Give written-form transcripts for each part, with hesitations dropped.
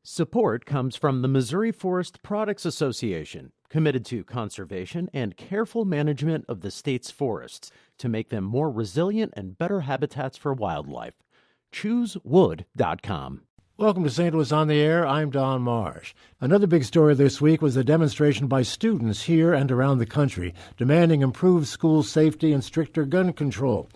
Support comes from the Missouri Forest Products Association, committed to conservation and careful management of the state's forests to make them more resilient and better habitats for wildlife. ChooseWood.com. Welcome to St. Louis on the Air. I'm Don Marsh. Another big story this week was a demonstration by students here and around the country demanding improved school safety and stricter gun control.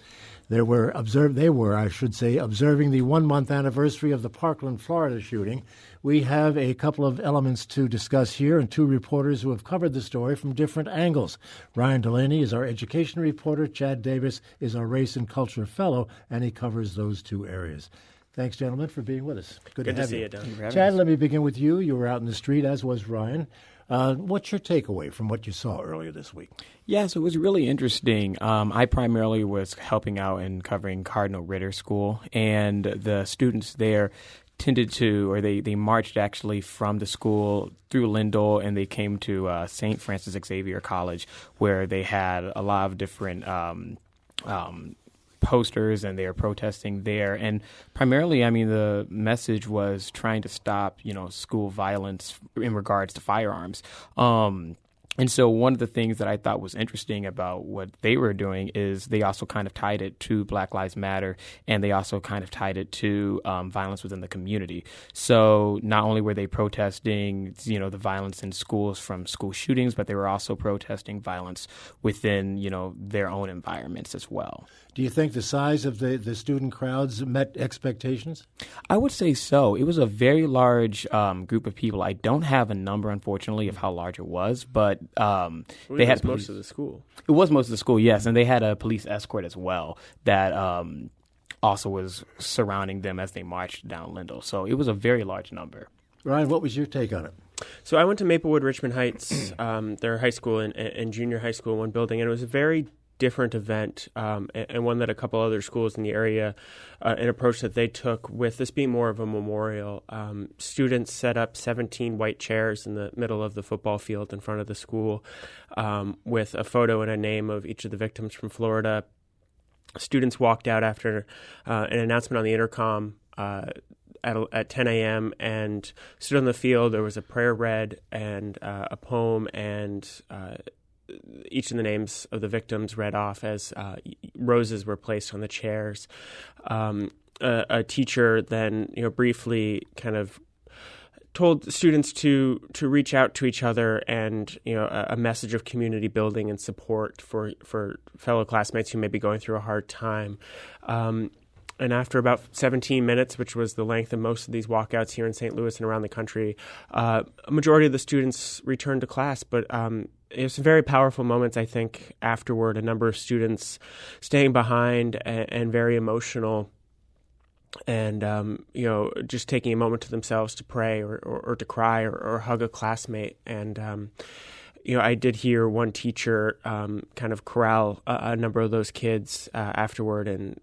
They were observing the 1-month anniversary of the Parkland, Florida shooting. We have a couple of elements to discuss here and two reporters who have covered the story from different angles. Ryan Delaney is our education reporter. Chad Davis is our race and culture fellow, and he covers those two areas. Thanks, gentlemen, for being with us. Good to have see you. you, Don. Chad, let me begin with you. You were out in the street, as was Ryan. What's your takeaway from what you saw earlier this week? Yeah, so it was really interesting. I primarily was helping out and covering Cardinal Ritter School, and the students there they marched actually from the school through Lindell, and they came to St. Francis Xavier College, where they had a lot of different posters, and they were protesting there. And primarily, the message was trying to stop, school violence in regards to firearms. And so one of the things that I thought was interesting about what they were doing is they also kind of tied it to Black Lives Matter, and they also kind of tied it to violence within the community. So not only were they protesting, the violence in schools from school shootings, but they were also protesting violence within, their own environments as well. Do you think the size of the student crowds met expectations? I would say so. It was a very large group of people. I don't have a number, unfortunately, of how large it was, but they had most of the school. It was most of the school, yes, and they had a police escort as well that also was surrounding them as they marched down Lindell. So it was a very large number. Ryan, what was your take on it? So I went to Maplewood Richmond Heights, their high school and junior high school in one building, and it was a very different event and one that a couple other schools in the area, an approach that they took with this being more of a memorial. Students set up 17 white chairs in the middle of the football field in front of the school with a photo and a name of each of the victims from Florida. Students walked out after an announcement on the intercom at 10 a.m. and stood on the field. There was a prayer read and a poem and each of the names of the victims read off as roses were placed on the chairs. A teacher then, briefly kind of told students to reach out to each other and, a message of community building and support for fellow classmates who may be going through a hard time. And after about 17 minutes, which was the length of most of these walkouts here in St. Louis and around the country, a majority of the students returned to class, but it was some very powerful moments, I think, afterward. A number of students staying behind and very emotional and, just taking a moment to themselves to pray or to cry or hug a classmate. And, I did hear one teacher kind of corral a number of those kids afterward and,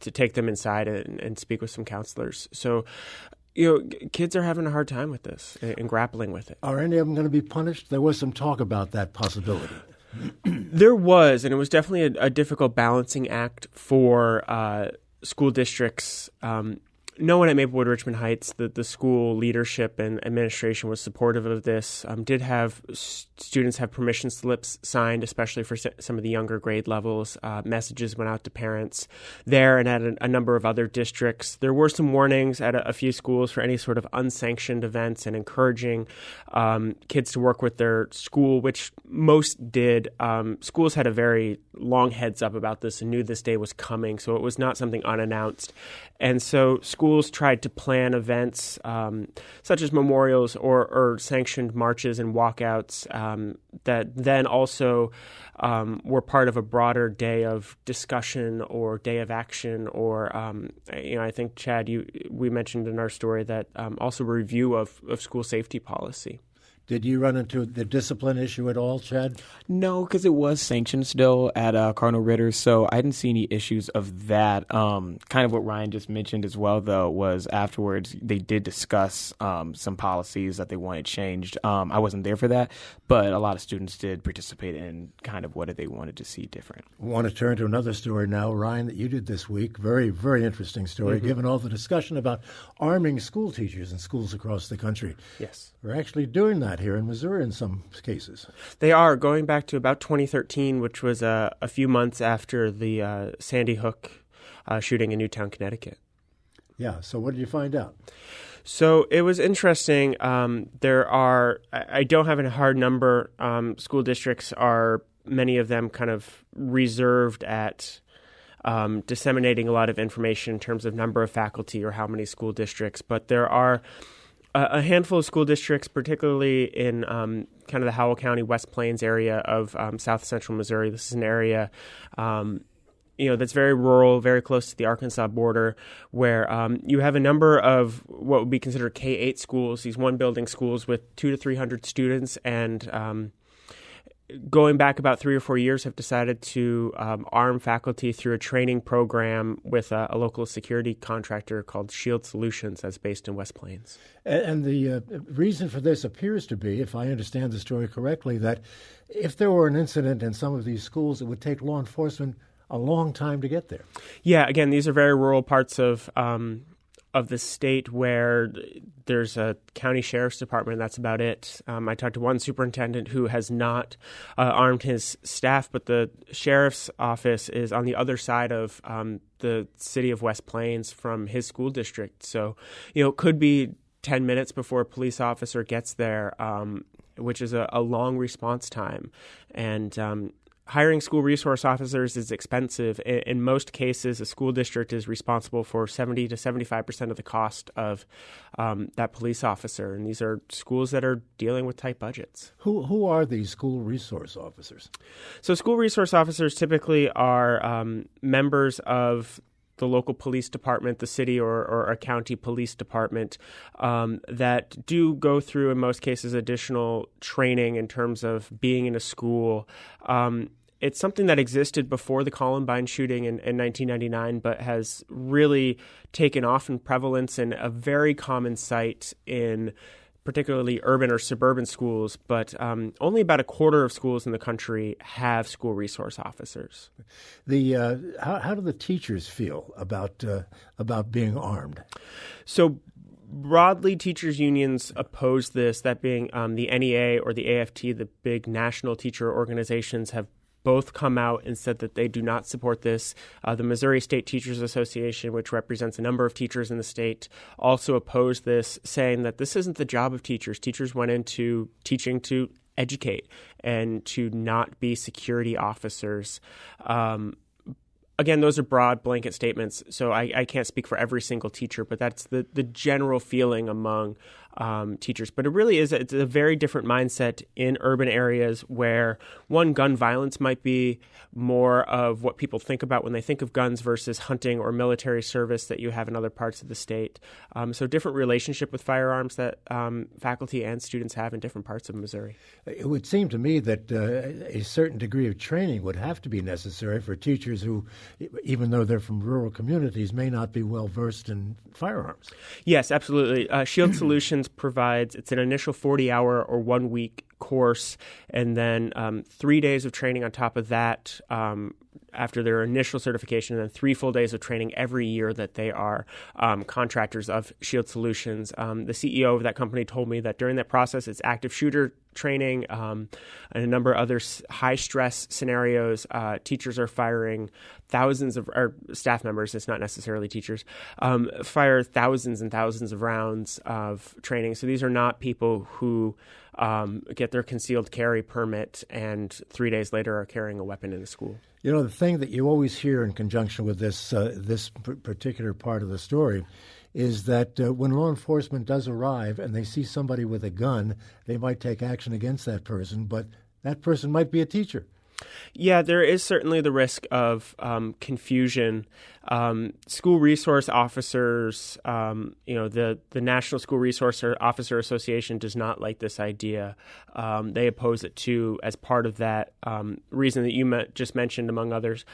to take them inside and speak with some counselors. So, kids are having a hard time with this and grappling with it. Are any of them going to be punished? There was some talk about that possibility. There was, and it was definitely a difficult balancing act for school districts. No one at Maplewood Richmond Heights, the school leadership and administration was supportive of this. Did have students have permission slips signed, especially for some of the younger grade levels. Messages went out to parents there and at a number of other districts. There were some warnings at a few schools for any sort of unsanctioned events and encouraging kids to work with their school, which most did. Schools had a very long heads up about this and knew this day was coming, so it was not something unannounced. And so schools tried to plan events such as memorials or sanctioned marches and walkouts that then also were part of a broader day of discussion or day of action or, I think, Chad, we mentioned in our story that also a review of school safety policy. Did you run into the discipline issue at all, Chad? No, because it was sanctioned still at Cardinal Ritter, so I didn't see any issues of that. Kind of what Ryan just mentioned as well, though, was afterwards they did discuss some policies that they wanted changed. I wasn't there for that, but a lot of students did participate in kind of what they wanted to see different. I want to turn to another story now, Ryan, that you did this week. Very, very interesting story, given all the discussion about arming school teachers in schools across the country. Yes. We're actually doing that here in Missouri in some cases. They are, going back to about 2013, which was a few months after the Sandy Hook shooting in Newtown, Connecticut. Yeah, so what did you find out? So it was interesting. There are, I don't have a hard number. School districts are, many of them kind of reserved at disseminating a lot of information in terms of number of faculty or how many school districts, but there are a handful of school districts, particularly in kind of the Howell County, West Plains area of south central Missouri. This is an area, that's very rural, very close to the Arkansas border, where you have a number of what would be considered K-8 schools, these one-building schools with 200 to 300 students, and going back about 3 or 4 years, have decided to arm faculty through a training program with a local security contractor called Shield Solutions that's based in West Plains. And the reason for this appears to be, if I understand the story correctly, that if there were an incident in some of these schools, it would take law enforcement a long time to get there. Yeah, again, these are very rural parts of the state where there's a county sheriff's department, and that's about it. I talked to one superintendent who has not armed his staff, but the sheriff's office is on the other side of the city of West Plains from his school district. So, it could be 10 minutes before a police officer gets there, which is a long response time. And hiring school resource officers is expensive. In most cases, a school district is responsible for 70 to 75% of the cost of that police officer. And these are schools that are dealing with tight budgets. Who are these school resource officers? So school resource officers typically are members of the local police department, the city or a county police department, that do go through, in most cases, additional training in terms of being in a school. It's something that existed before the Columbine shooting in 1999, but has really taken off in prevalence and a very common sight in particularly urban or suburban schools, but only about a quarter of schools in the country have school resource officers. How do the teachers feel about being armed? So broadly, teachers' unions oppose this, that being the NEA or the AFT, the big national teacher organizations, have both come out and said that they do not support this. The Missouri State Teachers Association, which represents a number of teachers in the state, also opposed this, saying that this isn't the job of teachers. Teachers went into teaching to educate and to not be security officers. Again, those are broad blanket statements, so I can't speak for every single teacher, but that's the general feeling among teachers. But it really is, it's a very different mindset in urban areas where, one, gun violence might be more of what people think about when they think of guns versus hunting or military service that you have in other parts of the state. So different relationship with firearms that faculty and students have in different parts of Missouri. It would seem to me that a certain degree of training would have to be necessary for teachers who, even though they're from rural communities, may not be well versed in firearms. Yes, absolutely. Shield Solutions provides, it's an initial 40-hour or 1 week course, and then 3 days of training on top of that after their initial certification, and then 3 full days of training every year that they are contractors of Shield Solutions. The CEO of that company told me that during that process, it's active shooter training and a number of other high-stress scenarios. Teachers are firing thousands of, or staff members, it's not necessarily teachers, fire thousands and thousands of rounds of training. So these are not people who get their concealed carry permit and 3 days later are carrying a weapon in a school. You know, the thing that you always hear in conjunction with this particular part of the story is that when law enforcement does arrive and they see somebody with a gun, they might take action against that person, but that person might be a teacher. Yeah, there is certainly the risk of confusion. School resource officers, the National School Resource Officer Association does not like this idea. They oppose it too, as part of that reason that you just mentioned, among others.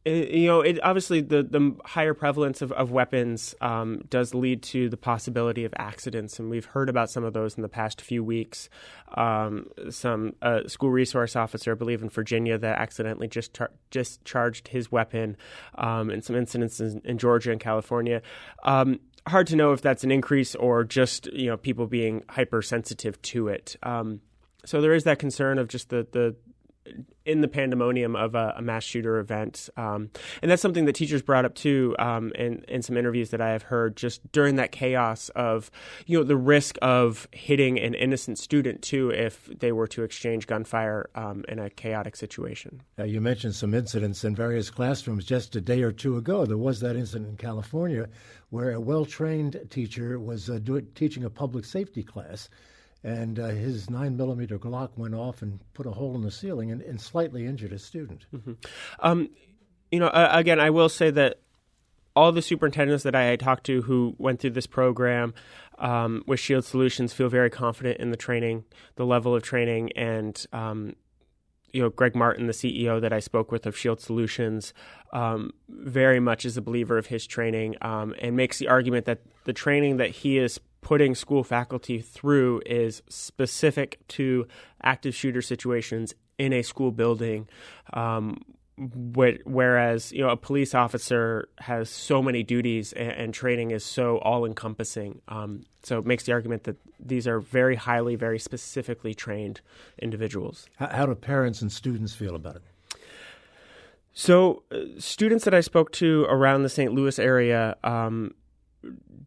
It obviously the higher prevalence of weapons does lead to the possibility of accidents, and we've heard about some of those in the past few weeks. Some school resource officer, I believe in Virginia, that accidentally just charged his weapon, and some incidents in Georgia and California. Hard to know if that's an increase or just people being hypersensitive to it. So there is that concern of just the in the pandemonium of a mass shooter event. And that's something that teachers brought up too in some interviews that I have heard, just during that chaos of, the risk of hitting an innocent student too if they were to exchange gunfire in a chaotic situation. You mentioned some incidents in various classrooms. Just a day or two ago, there was that incident in California where a well-trained teacher was teaching a public safety class, and his 9mm Glock went off and put a hole in the ceiling and slightly injured a student. Mm-hmm. Again, I will say that all the superintendents that I talked to who went through this program with Shield Solutions feel very confident in the training, the level of training, and Greg Martin, the CEO that I spoke with of Shield Solutions, very much is a believer of his training, and makes the argument that the training that he is putting school faculty through is specific to active shooter situations in a school building, whereas a police officer has so many duties and training is so all-encompassing. So it makes the argument that these are very highly, very specifically trained individuals. How do parents and students feel about it? So students that I spoke to around the St. Louis area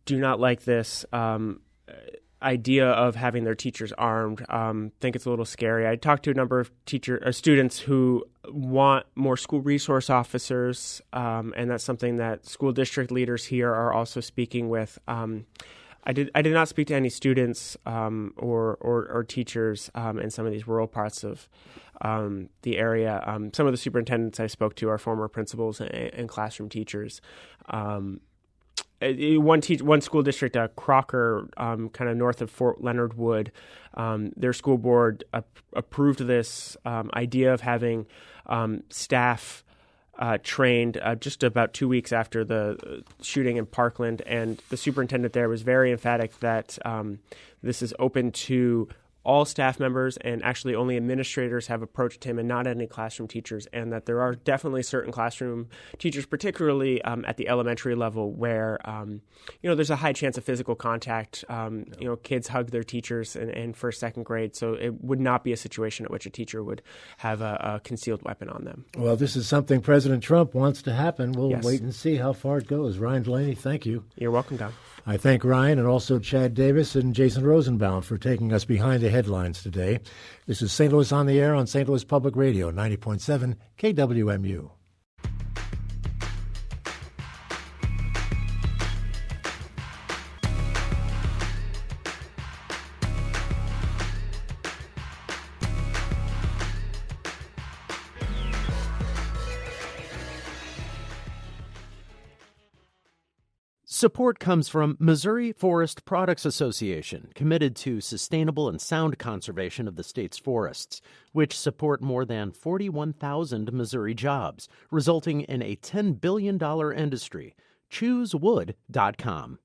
do not like this idea of having their teachers armed. Think it's a little scary. I talked to a number of students who want more school resource officers, and that's something that school district leaders here are also speaking with. I did not speak to any students or teachers in some of these rural parts of the area. Some of the superintendents I spoke to are former principals and classroom teachers. One school district, Crocker, kind of north of Fort Leonard Wood, their school board approved this idea of having staff trained just about 2 weeks after the shooting in Parkland, and the superintendent there was very emphatic that this is open to all staff members, and actually only administrators have approached him and not any classroom teachers, and that there are definitely certain classroom teachers, particularly at the elementary level, where there's a high chance of physical contact. Kids hug their teachers in first, second grade, so it would not be a situation at which a teacher would have a concealed weapon on them. Well, this is something President Trump wants to happen. We'll Yes. wait and see how far it goes. Ryan Delaney, thank you. You're welcome, Don. I thank Ryan and also Chad Davis and Jason Rosenbaum for taking us behind the headlines today. This is St. Louis on the Air on St. Louis Public Radio, 90.7 KWMU. Support comes from Missouri Forest Products Association, committed to sustainable and sound conservation of the state's forests, which support more than 41,000 Missouri jobs, resulting in a $10 billion industry. ChooseWood.com.